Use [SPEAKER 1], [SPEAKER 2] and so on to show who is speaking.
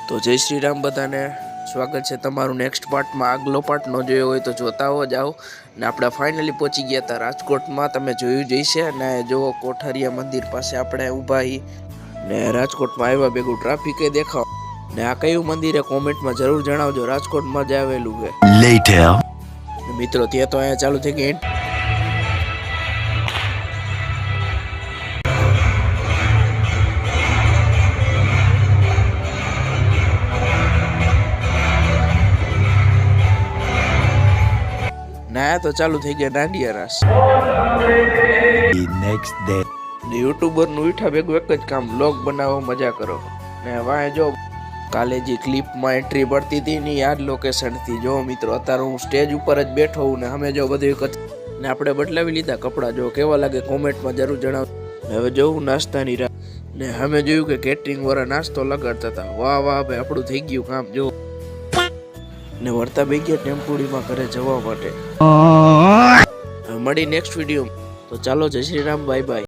[SPEAKER 1] તો જય શ્રી રામ બધાને સ્વાગત છે તમારું નેક્સ્ટ પાર્ટમાં। આગલો પાર્ટ ન જોયો હોય તો જોતા હો જાઓ ને આપણે ફાઇનલી પહોંચી ગયા હતા રાજકોટમાં। તમે જોયું જઈશે ને જો કોઠારિયા મંદિર પાસે આપણે ઊભા હી ને રાજકોટમાં આવ્યા ભેગું ટ્રાફિકે દેખાવ ને આ કયું મંદિર છે કોમેન્ટમાં જરૂર જણાવજો। રાજકોટમાં જ આવેલું છે લેટર મિત્રો। ત્યાં તો અહીંયા ચાલુ થઈ ગઈ ના તો ચાલુ થઈ ગયા દાંડિયા રાસ।
[SPEAKER 2] નેક્સ્ટ ડે
[SPEAKER 1] યુટ્યુબર નું ઉઠા ભેગું એક જ કામ વ્લોગ બનાવો મજા કરો ને વાય જો કાલે જે ક્લિપમાં એન્ટ્રી પડતી હતી ને યાદ લોકેશન થી જો મિત્રો અત્યારે હું સ્ટેજ ઉપર જ બેઠો હું ને અમે જો બધું ને આપણે બદલાવી લીધા કપડા જો કેવા લાગે કોમેન્ટમાં જરૂર જણાવો। હવે જોવું નાસ્તાની રાહ ને અમે જોયું કે કેટરિંગ વાળા નાસ્તો લગાડતા હતા વાહ વાહ ભાઈ આપણું થઈ ગયું કામ જો ને વર્તા બે ગયા ટેમ્પોડીમાં ઘરે જવા માટે। મળી નેક્સ્ટ વિડીયો તો ચાલો જય શ્રી રામ બાય બાય।